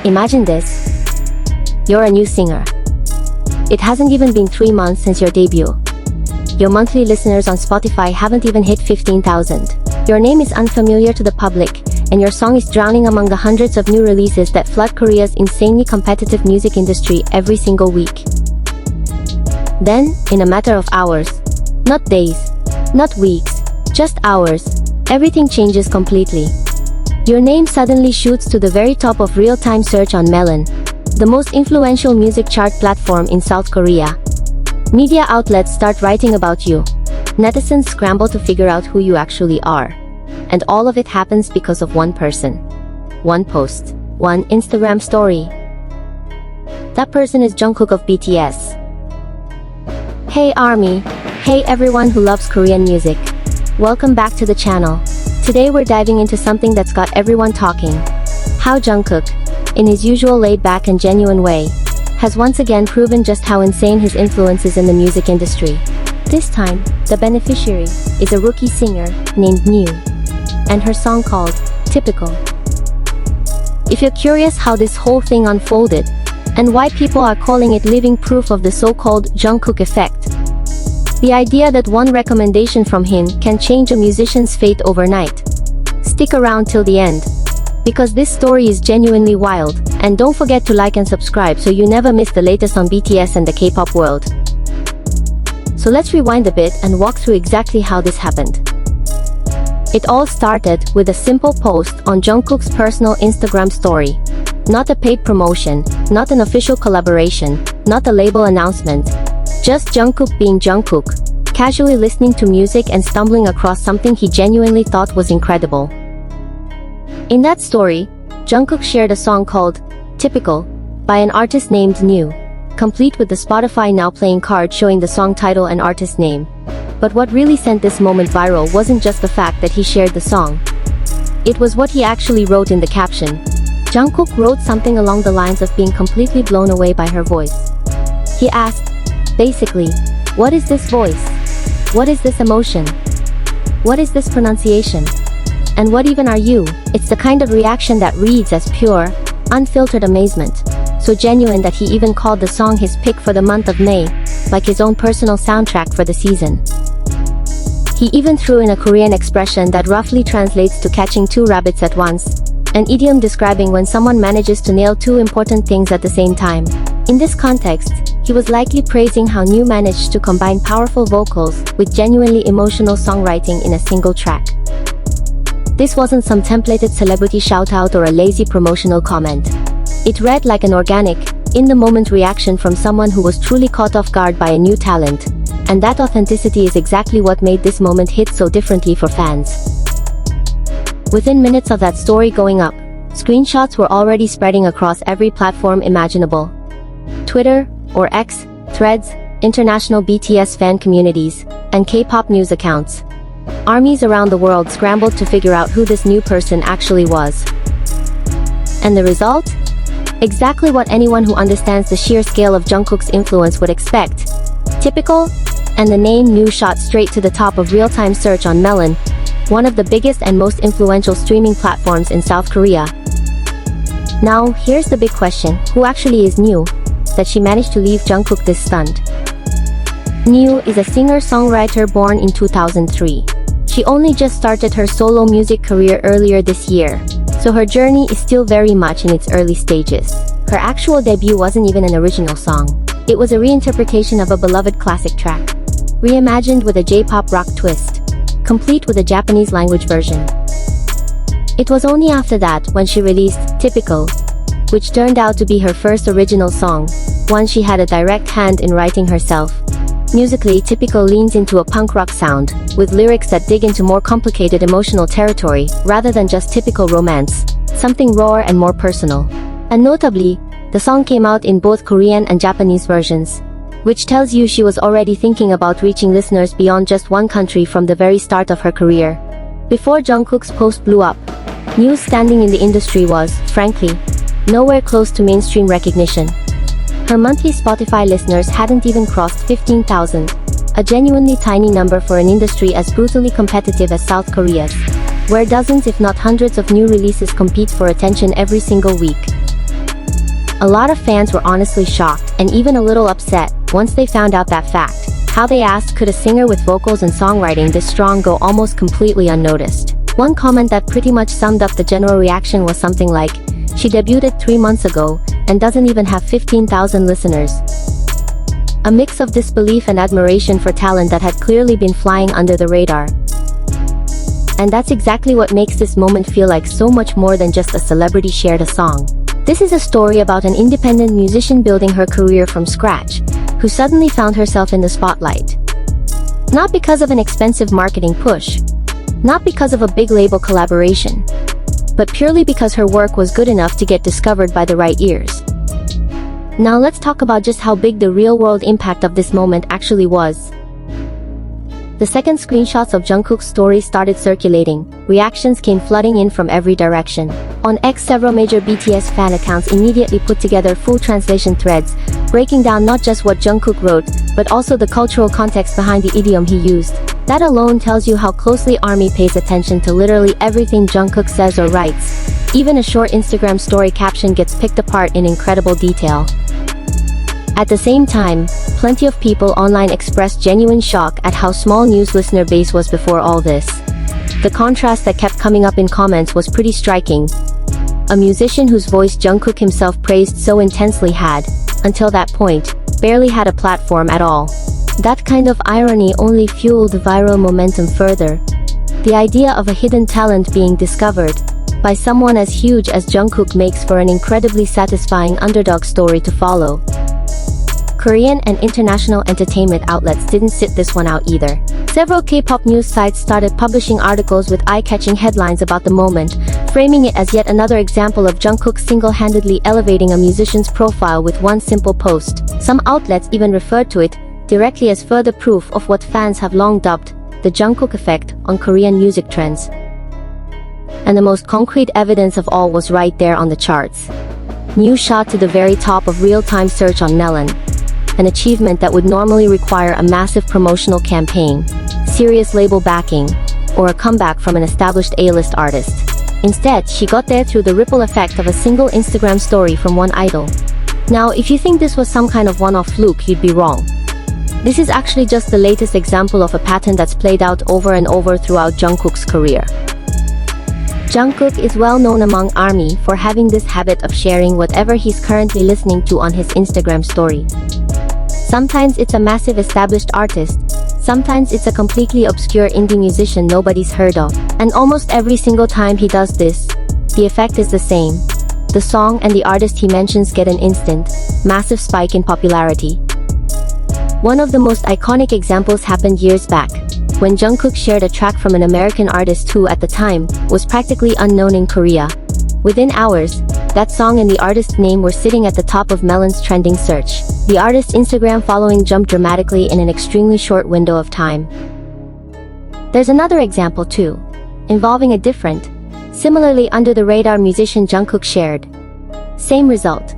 Imagine this. You're a new singer. It hasn't even been 3 months since your debut. Your monthly listeners on Spotify haven't even hit 15,000. Your name is unfamiliar to the public, and your song is drowning among the hundreds of new releases that flood Korea's insanely competitive music industry every single week. Then, in a matter of hours, not days, not weeks, just hours, everything changes completely. Your name suddenly shoots to the very top of real-time search on Melon, the most influential music chart platform in South Korea. Media outlets start writing about you. Netizens scramble to figure out who you actually are. And all of it happens because of one person. One post. One Instagram story. That person is Jungkook of BTS. Hey ARMY. Hey everyone who loves Korean music. Welcome back to the channel. Today we're diving into something that's got everyone talking. How Jungkook, in his usual laid-back and genuine way, has once again proven just how insane his influence is in the music industry. This time, the beneficiary is a rookie singer named New, and her song called Typical. If you're curious how this whole thing unfolded, and why people are calling it living proof of the so-called Jungkook effect, the idea that one recommendation from him can change a musician's fate overnight, stick around till the end, because this story is genuinely wild, and don't forget to like and subscribe so you never miss the latest on BTS and the K-pop world. So let's rewind a bit and walk through exactly how this happened. It all started with a simple post on Jungkook's personal Instagram story. Not a paid promotion, not an official collaboration, not a label announcement. Just Jungkook being Jungkook, casually listening to music and stumbling across something he genuinely thought was incredible. In that story, Jungkook shared a song called Typical by an artist named New, complete with the Spotify Now Playing card showing the song title and artist name. But what really sent this moment viral wasn't just the fact that he shared the song. It was what he actually wrote in the caption. Jungkook wrote something along the lines of being completely blown away by her voice. He asked, basically, what is this voice? What is this emotion? What is this pronunciation? And what even are you? It's the kind of reaction that reads as pure, unfiltered amazement. So genuine that he even called the song his pick for the month of May, like his own personal soundtrack for the season. He even threw in a Korean expression that roughly translates to catching two rabbits at once, an idiom describing when someone manages to nail two important things at the same time. In this context, he was likely praising how New managed to combine powerful vocals with genuinely emotional songwriting in a single track. This wasn't some templated celebrity shoutout or a lazy promotional comment. It read like an organic, in-the-moment reaction from someone who was truly caught off guard by a new talent. And that authenticity is exactly what made this moment hit so differently for fans. Within minutes of that story going up, screenshots were already spreading across every platform imaginable. Twitter, or X, Threads, international BTS fan communities, and K-pop news accounts. Armies around the world scrambled to figure out who this new person actually was. And the result? Exactly what anyone who understands the sheer scale of Jungkook's influence would expect. Typical, and the name New shot straight to the top of real-time search on Melon, one of the biggest and most influential streaming platforms in South Korea. Now, here's the big question, who actually is New, that she managed to leave Jungkook this stunned? New is a singer-songwriter born in 2003. She only just started her solo music career earlier this year, so her journey is still very much in its early stages. Her actual debut wasn't even an original song. It was a reinterpretation of a beloved classic track, reimagined with a J-pop rock twist, complete with a Japanese language version. It was only after that when she released Typical, which turned out to be her first original song, one she had a direct hand in writing herself. Musically, Typical leans into a punk rock sound, with lyrics that dig into more complicated emotional territory, rather than just typical romance, something rawer and more personal. And notably, the song came out in both Korean and Japanese versions, which tells you she was already thinking about reaching listeners beyond just one country from the very start of her career. Before Jungkook's post blew up, New's standing in the industry was, frankly, nowhere close to mainstream recognition. Her monthly Spotify listeners hadn't even crossed 15,000, a genuinely tiny number for an industry as brutally competitive as South Korea's, where dozens if not hundreds of new releases compete for attention every single week. A lot of fans were honestly shocked, and even a little upset, once they found out that fact. How they asked, could a singer with vocals and songwriting this strong go almost completely unnoticed? One comment that pretty much summed up the general reaction was something like, she debuted 3 months ago, and doesn't even have 15,000 listeners. A mix of disbelief and admiration for talent that had clearly been flying under the radar. And that's exactly what makes this moment feel like so much more than just a celebrity shared a song. This is a story about an independent musician building her career from scratch, who suddenly found herself in the spotlight. Not because of an expensive marketing push, not because of a big label collaboration, but purely because her work was good enough to get discovered by the right ears. Now let's talk about just how big the real-world impact of this moment actually was. The second screenshots of Jungkook's story started circulating, reactions came flooding in from every direction. On X, several major BTS fan accounts immediately put together full translation threads, breaking down not just what Jungkook wrote, but also the cultural context behind the idiom he used. That alone tells you how closely ARMY pays attention to literally everything Jungkook says or writes. Even a short Instagram story caption gets picked apart in incredible detail. At the same time, plenty of people online expressed genuine shock at how small Muse's listener base was before all this. The contrast that kept coming up in comments was pretty striking. A musician whose voice Jungkook himself praised so intensely had, until that point, barely had a platform at all. That kind of irony only fueled viral momentum further. The idea of a hidden talent being discovered by someone as huge as Jungkook makes for an incredibly satisfying underdog story to follow. Korean and international entertainment outlets didn't sit this one out either. Several K-pop news sites started publishing articles with eye-catching headlines about the moment, framing it as yet another example of Jungkook single-handedly elevating a musician's profile with one simple post. Some outlets even referred to it directly as further proof of what fans have long dubbed the Jungkook effect on Korean music trends. And the most concrete evidence of all was right there on the charts. Muse shot to the very top of real-time search on Melon, an achievement that would normally require a massive promotional campaign, serious label backing, or a comeback from an established A-list artist. Instead, she got there through the ripple effect of a single Instagram story from one idol. Now, if you think this was some kind of one-off fluke, you'd be wrong. This is actually just the latest example of a pattern that's played out over and over throughout Jungkook's career. Jungkook is well known among ARMY for having this habit of sharing whatever he's currently listening to on his Instagram story. Sometimes it's a massive established artist, sometimes it's a completely obscure indie musician nobody's heard of, and almost every single time he does this, the effect is the same. The song and the artist he mentions get an instant, massive spike in popularity. One of the most iconic examples happened years back, when Jungkook shared a track from an American artist who, at the time, was practically unknown in Korea. Within hours, that song and the artist's name were sitting at the top of Melon's trending search. The artist's Instagram following jumped dramatically in an extremely short window of time. There's another example too, involving a different, similarly under-the-radar musician Jungkook shared. Same result.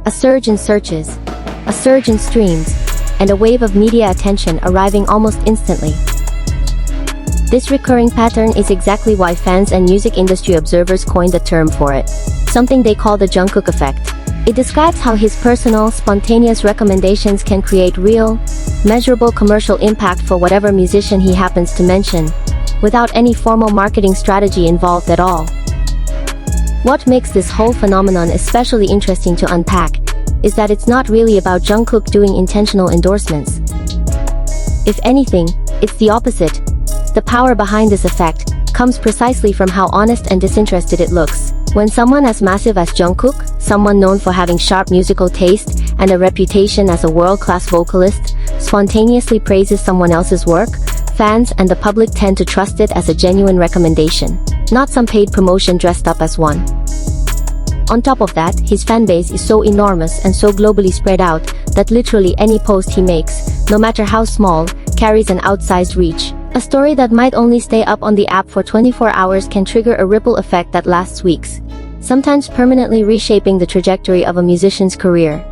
A surge in searches, a surge in streams, and a wave of media attention arriving almost instantly. This recurring pattern is exactly why fans and music industry observers coined the term for it, something they call the Jungkook effect. It describes how his personal, spontaneous recommendations can create real, measurable commercial impact for whatever musician he happens to mention, without any formal marketing strategy involved at all. What makes this whole phenomenon especially interesting to unpack is that it's not really about Jungkook doing intentional endorsements. If anything, it's the opposite. The power behind this effect comes precisely from how honest and disinterested it looks. When someone as massive as Jungkook, someone known for having sharp musical taste and a reputation as a world-class vocalist, spontaneously praises someone else's work, fans and the public tend to trust it as a genuine recommendation, not some paid promotion dressed up as one. On top of that, his fanbase is so enormous and so globally spread out that literally any post he makes, no matter how small, carries an outsized reach. A story that might only stay up on the app for 24 hours can trigger a ripple effect that lasts weeks, sometimes permanently reshaping the trajectory of a musician's career.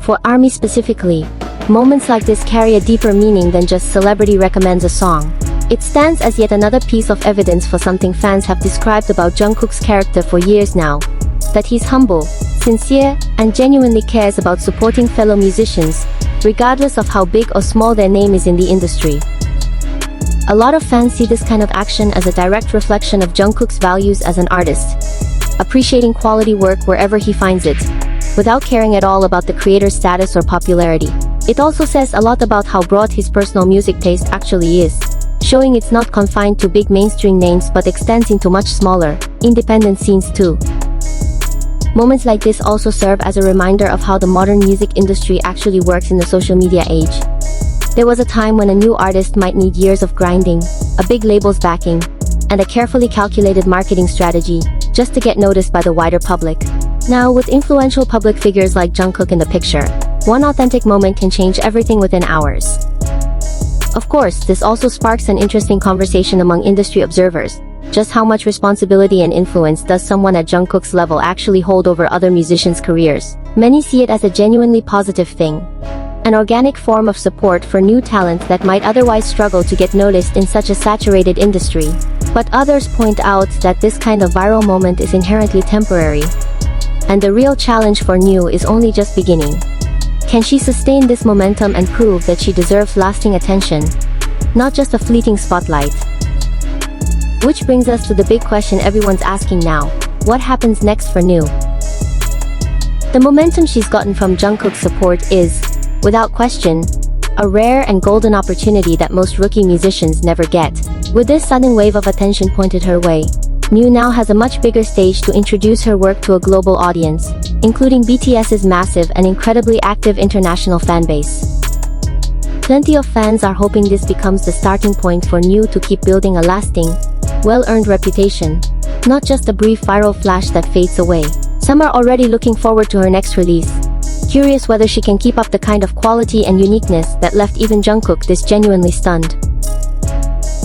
For ARMY specifically, moments like this carry a deeper meaning than just celebrity recommends a song. It stands as yet another piece of evidence for something fans have described about Jungkook's character for years now: that he's humble, sincere, and genuinely cares about supporting fellow musicians, regardless of how big or small their name is in the industry. A lot of fans see this kind of action as a direct reflection of Jungkook's values as an artist, appreciating quality work wherever he finds it, without caring at all about the creator's status or popularity. It also says a lot about how broad his personal music taste actually is, showing it's not confined to big mainstream names but extends into much smaller, independent scenes too. Moments like this also serve as a reminder of how the modern music industry actually works in the social media age. There was a time when a new artist might need years of grinding, a big label's backing, and a carefully calculated marketing strategy, just to get noticed by the wider public. Now, with influential public figures like Jungkook in the picture, one authentic moment can change everything within hours. Of course, this also sparks an interesting conversation among industry observers. Just how much responsibility and influence does someone at Jungkook's level actually hold over other musicians' careers? Many see it as a genuinely positive thing, an organic form of support for new talent that might otherwise struggle to get noticed in such a saturated industry. But others point out that this kind of viral moment is inherently temporary, and the real challenge for New is only just beginning. Can she sustain this momentum and prove that she deserves lasting attention, not just a fleeting spotlight? Which brings us to the big question everyone's asking now: what happens next for New? The momentum she's gotten from Jungkook's support is, without question, a rare and golden opportunity that most rookie musicians never get. With this sudden wave of attention pointed her way, New now has a much bigger stage to introduce her work to a global audience, including BTS's massive and incredibly active international fanbase. Plenty of fans are hoping this becomes the starting point for New to keep building a lasting, well-earned reputation, not just a brief viral flash that fades away. Some are already looking forward to her next release, curious whether she can keep up the kind of quality and uniqueness that left even Jungkook this genuinely stunned.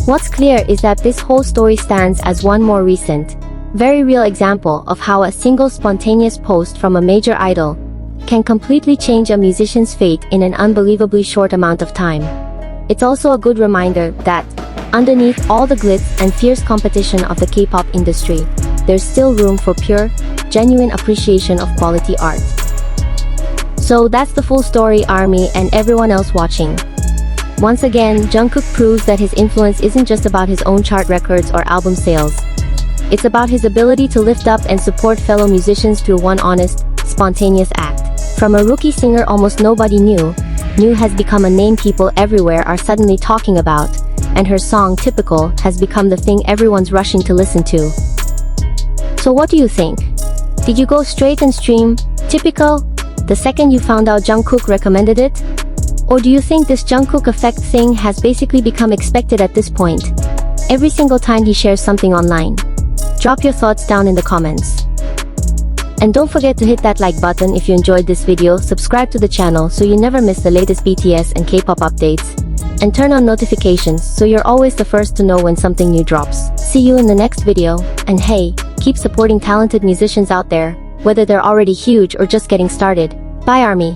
What's clear is that this whole story stands as one more recent, very real example of how a single spontaneous post from a major idol can completely change a musician's fate in an unbelievably short amount of time. It's also a good reminder that, underneath all the glitz and fierce competition of the K-pop industry, there's still room for pure, genuine appreciation of quality art. So that's the full story, ARMY and everyone else watching. Once again, Jungkook proves that his influence isn't just about his own chart records or album sales. It's about his ability to lift up and support fellow musicians through one honest, spontaneous act. From a rookie singer almost nobody knew, New has become a name people everywhere are suddenly talking about, and her song Typical has become the thing everyone's rushing to listen to. So what do you think? Did you go straight and stream Typical the second you found out Jungkook recommended it? Or do you think this Jungkook effect thing has basically become expected at this point, every single time he shares something online? Drop your thoughts down in the comments. And don't forget to hit that like button if you enjoyed this video, subscribe to the channel so you never miss the latest BTS and K-pop updates, and turn on notifications so you're always the first to know when something new drops. See you in the next video, and hey, keep supporting talented musicians out there, whether they're already huge or just getting started. Bye, ARMY.